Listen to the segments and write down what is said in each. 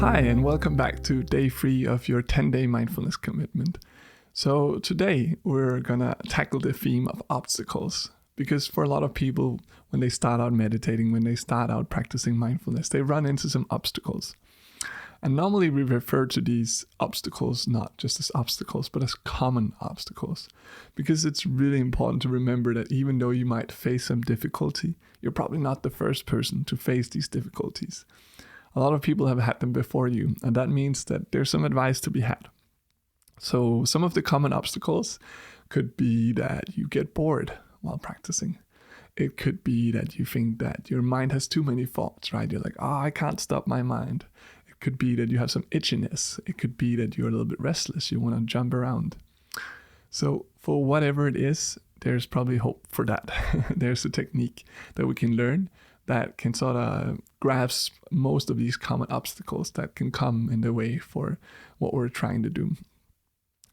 Hi, and welcome back to day 3 of your 10-day mindfulness commitment. So today we're gonna tackle the theme of obstacles, because for a lot of people, when they start out meditating, when they start out practicing mindfulness, they run into some obstacles. And normally we refer to these obstacles not just as obstacles, but as common obstacles, because it's really important to remember that even though you might face some difficulty, you're probably not the first person to face these difficulties. A lot of people have had them before you, and that means that there's some advice to be had. So some of the common obstacles could be that you get bored while practicing. It could be that you think that your mind has too many thoughts, right? You're like, I can't stop my mind. It could be that you have some itchiness. It could be that you're a little bit restless. You want to jump around. So for whatever it is, there's probably hope for that. There's a technique that we can learn that can sort of grasp most of these common obstacles that can come in the way for what we're trying to do.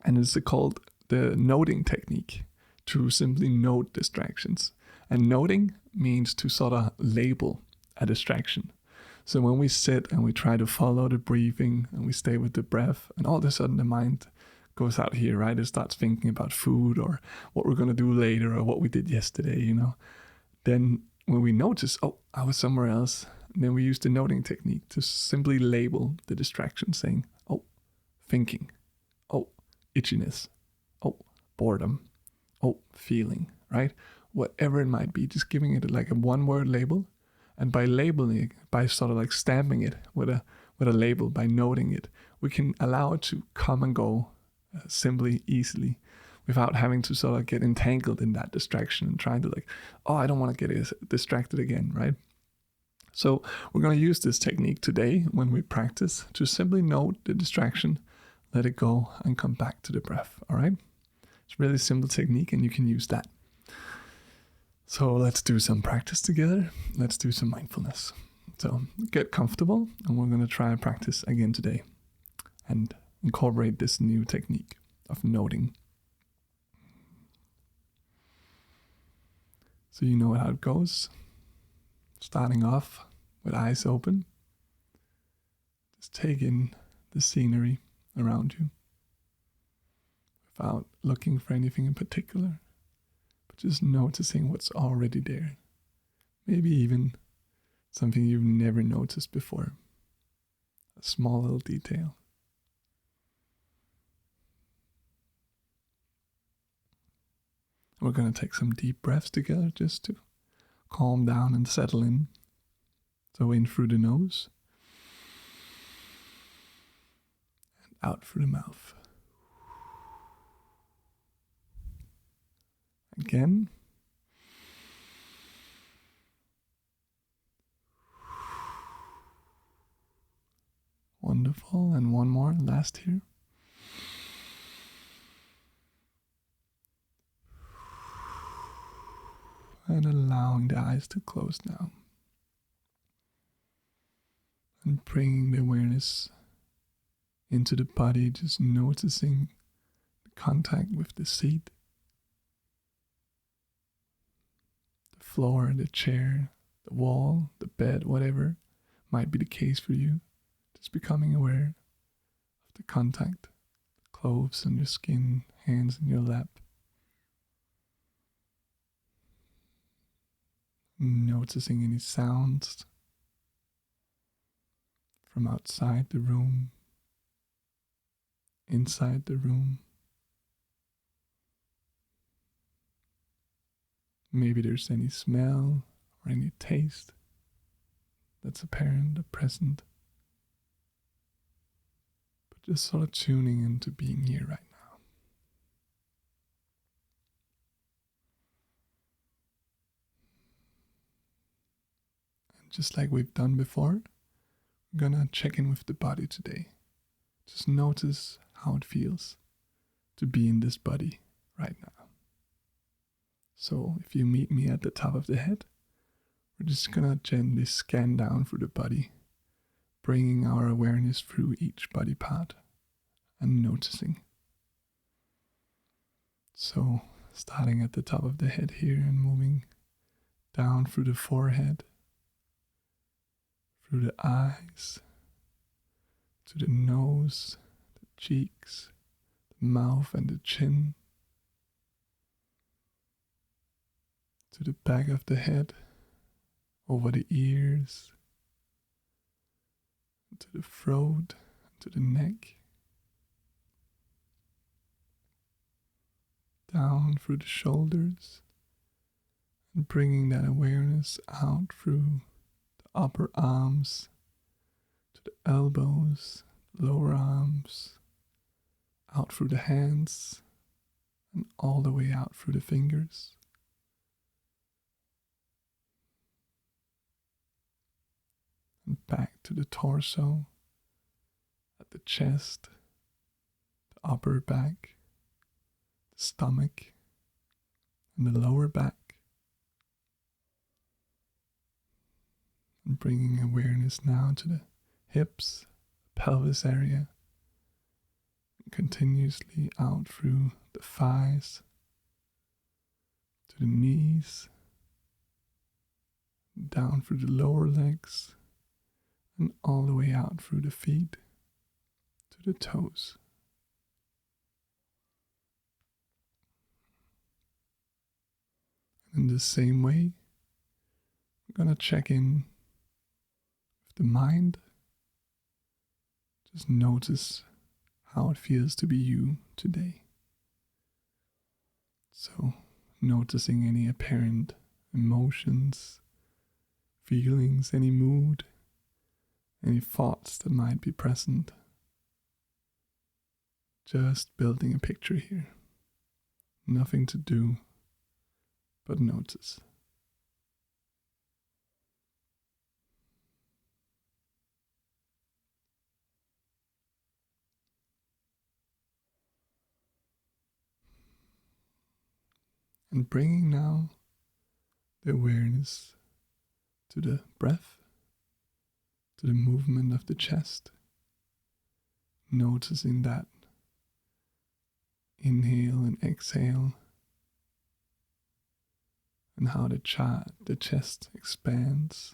And it's called the noting technique, to simply note distractions. And noting means to sort of label a distraction. So when we sit and we try to follow the breathing and we stay with the breath, and all of a sudden the mind goes out here, right? It starts thinking about food or what we're going to do later or what we did yesterday, Then when we notice, I was somewhere else, then we use the noting technique to simply label the distraction, saying, thinking, itchiness, boredom, feeling, right? Whatever it might be, just giving it like a one-word label. And by labeling it, by sort of like stamping it with a label, by noting it, we can allow it to come and go simply, easily, without having to sort of get entangled in that distraction and trying to I don't want to get distracted again, right? So we're going to use this technique today when we practice to simply note the distraction, let it go, and come back to the breath, all right? It's a really simple technique and you can use that. So let's do some practice together. Let's do some mindfulness. So get comfortable, and we're going to try and practice again today and incorporate this new technique of noting. So you know how it goes. Starting off with eyes open. Just take in the scenery around you without looking for anything in particular, but just noticing what's already there. Maybe even something you've never noticed before. A small little detail. We're going to take some deep breaths together just to calm down and settle in. So in through the nose and out through the mouth. Again. Wonderful. And one more, last here. And allowing the eyes to close now. And bringing the awareness into the body, just noticing the contact with the seat, the floor, the chair, the wall, the bed, whatever might be the case for you. Just becoming aware of the contact, the clothes on your skin, hands in your lap. Noticing any sounds from outside the room, inside the room. Maybe there's any smell or any taste that's apparent or present. But just sort of tuning into being here right now. Just like we've done before, we're gonna check in with the body today. Just notice how it feels to be in this body right now. So if you meet me at the top of the head, we're just gonna gently scan down through the body, bringing our awareness through each body part and noticing. So starting at the top of the head here and moving down through the forehead, through the eyes, to the nose, the cheeks, the mouth and the chin, to the back of the head, over the ears, to the throat, to the neck, down through the shoulders, and bringing that awareness out through the upper arms, to the elbows, lower arms, out through the hands, and all the way out through the fingers. And back to the torso, at the chest, the upper back, the stomach, and the lower back. And bringing awareness now to the hips, the pelvis area, and continuously out through the thighs, to the knees, down through the lower legs, and all the way out through the feet to the toes. In the same way, we're going to check in with the mind. Just notice how it feels to be you today. So, noticing any apparent emotions, feelings, any mood, any thoughts that might be present. Just building a picture here. Nothing to do but notice. And bringing now the awareness to the breath, to the movement of the chest, noticing that inhale and exhale, and how the chest expands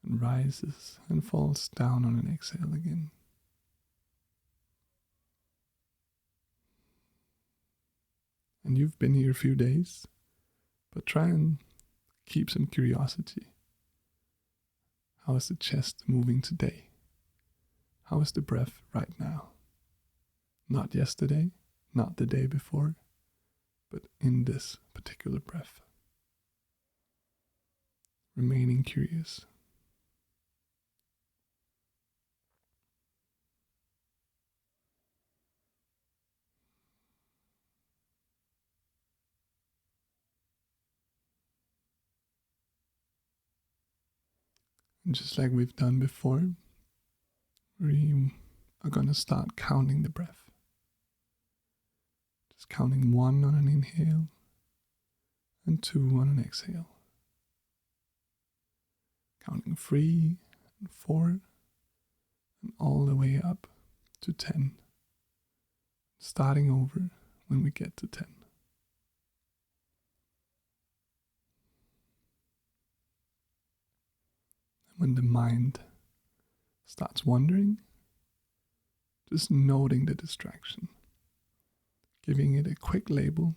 and rises and falls down on an exhale again. And you've been here a few days, but try and keep some curiosity. How is the chest moving today? How is the breath right now? Not yesterday, not the day before, but in this particular breath. Remaining curious. And just like we've done before, we are going to start counting the breath. Just counting 1 on an inhale and 2 on an exhale. Counting 3 and 4 and all the way up to 10. Starting over when we get to 10. When the mind starts wandering, just noting the distraction, giving it a quick label,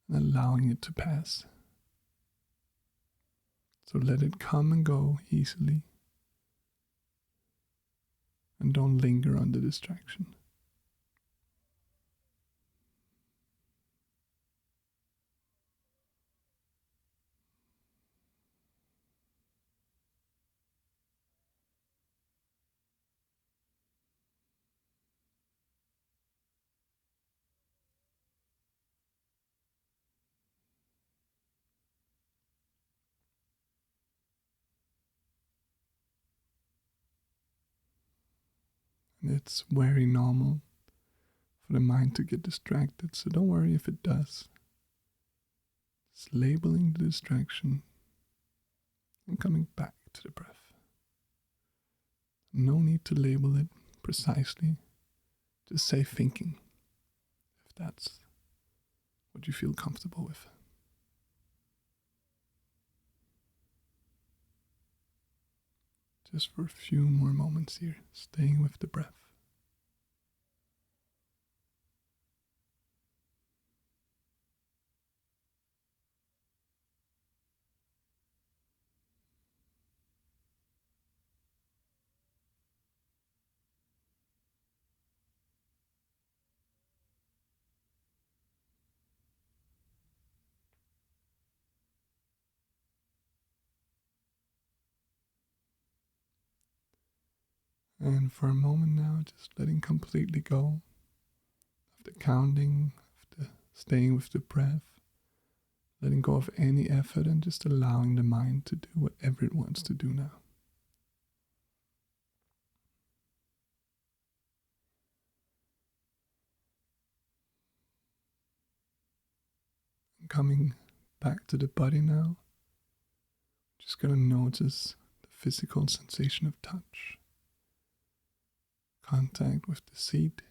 and allowing it to pass. So let it come and go easily, and don't linger on the distraction. And it's very normal for the mind to get distracted, so don't worry if it does. Just labeling the distraction and coming back to the breath. No need to label it precisely, just say thinking, if that's what you feel comfortable with. Just for a few more moments here, staying with the breath. And for a moment now, just letting completely go of the counting, of the staying with the breath, letting go of any effort and just allowing the mind to do whatever it wants to do now. And coming back to the body now, just gonna notice the physical sensation of touch, contact with the seat,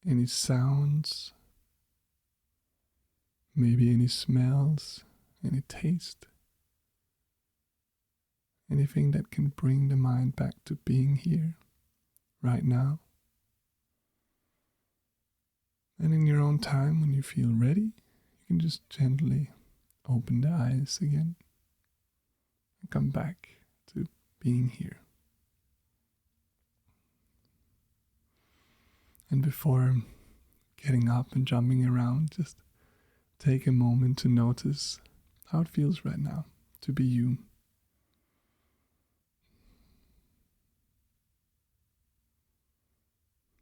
any sounds, maybe any smells, any taste, anything that can bring the mind back to being here, right now. And in your own time, when you feel ready, you can just gently open the eyes again and come back to being here. And before getting up and jumping around, just take a moment to notice how it feels right now to be you.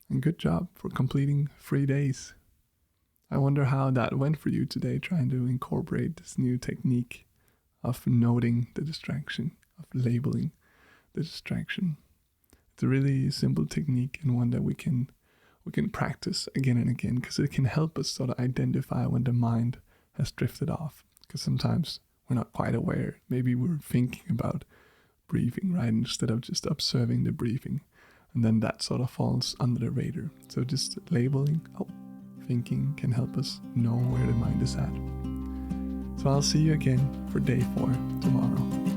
And good job for completing 3 days. I wonder how that went for you today, trying to incorporate this new technique of noting the distraction, of labeling the distraction. It's a really simple technique and one that we can practice again and again, because it can help us sort of identify when the mind has drifted off. Because sometimes we're not quite aware. Maybe we're thinking about breathing, right, instead of just observing the breathing. And then that sort of falls under the radar. So just labeling, thinking can help us know where the mind is at. So I'll see you again for day 4 tomorrow.